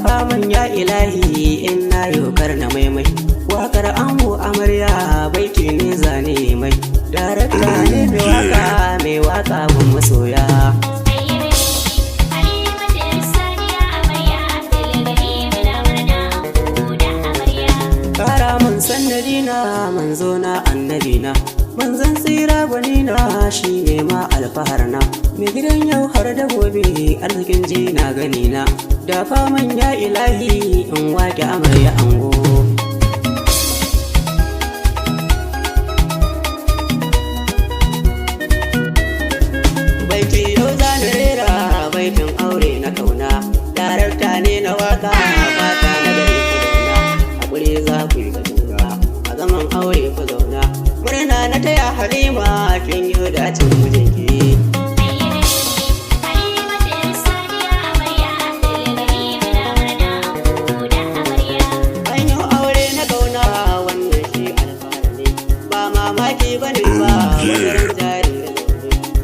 dafa min ya ilahi in na yokar na maimai. Wakar ango amarya baiti ne zane mai. Darakta ne mai waka gun masoya. Kara mun sannadina manzo na annabina. Manzon tsira gwanina shi ne ma alfaharna. Mai gidan yau har da gobe arzikin ji na ganina. Dafa man ya ilahi in wake amarya ango. Baiti yau zan rera baitin aure na kauna. Darakta ne na waka fata na gari ku zauna. Hakuri za ku yi ga juna a zaman aure ku zauna. Murna na taya Halima kin yi dacin mijinki.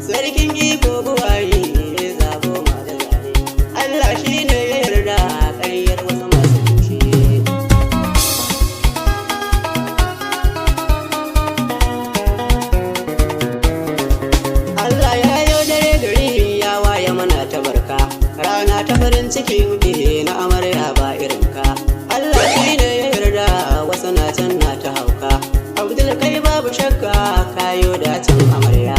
Sarkin iko buwaye zabo ma da zane. Allah shi ne ya yarda ƙaryar wasu masu tushe. Allah ya yau dare gari ya waye mana tabarka. Rana ta farin ciki muke na amarya ba irinka. Allah shi ne ya yarda wasu na can na ta hauka. Abdul kai babu shakka kayo dacin amarya.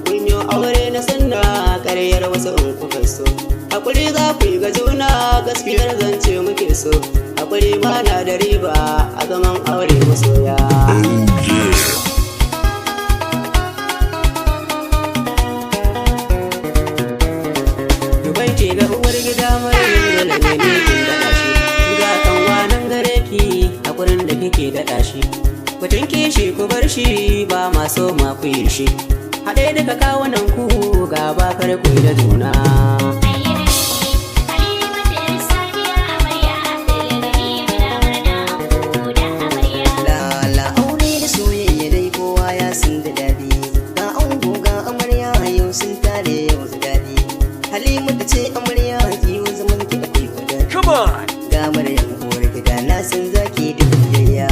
Kun yi aure na sanna ƙaryar wasu in kuka so. Hakuri za ku yi ga juna gaskiyar zance muke so. Hakuri ma na da riba a zaman aure masoya. Dubai ke ga uwar gida mai dole ne kin daɗa shi. Ga kan wanan gare ki hakurin da kike daɗa shi. Batun kishi ku bar shi ba ma so ma ku yi shi. Haɗe daga kawunan ku gaba kar ku da juna. Lala aure da soyayya dai kowa ya san da daɗi. Ga ango ga amarya yau sun tare yau su daɗi. Halima ta ce amarya kiwo zaman ki akwai wadata. Come on! Ga Maryam uwar gida na san zaki da biyayya.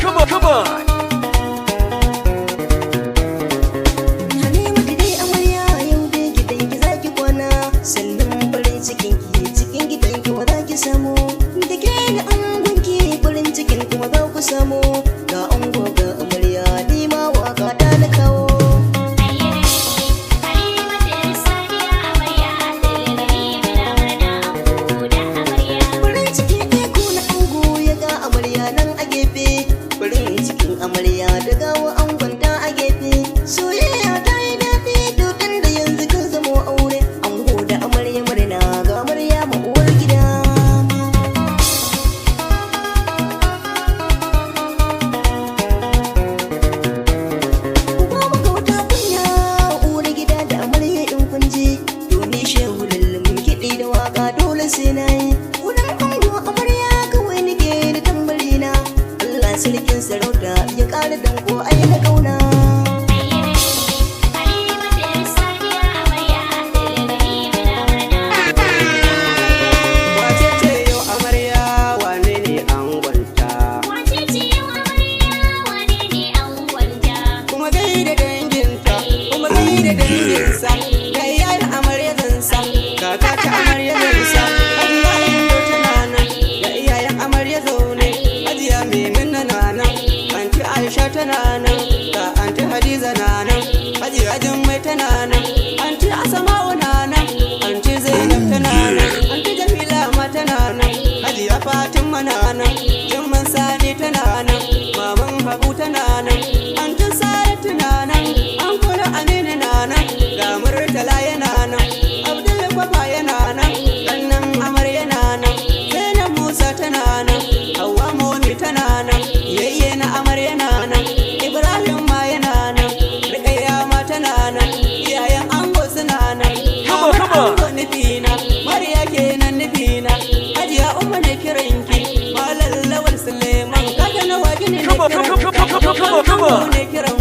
Come on! Samu da ke da angonki farin cikin kuma za ku samu. Ga ango ga amarya ni ma waka ta na kawo. Farin ciki iko na ango ya ga amarya nan a gefe. Farin cikin amarya da gawa angon ta a gefe. Soyayya ta yi daɗi dutsen da yanzu kan zamo aure. Ango da amarya murna ga amarya ma uwar gida. Sai na yi wurin ango amarya kawai nake da tambarina. Allah sarkin sarauta ya ƙara danko ai na ƙauna. Wace ce yau amarya wane ne angonta? Kuma gai da danginta, kuma gai da danginsa. Kai yana amarya zansa, kaka ta amarya zansa. mu ne kiran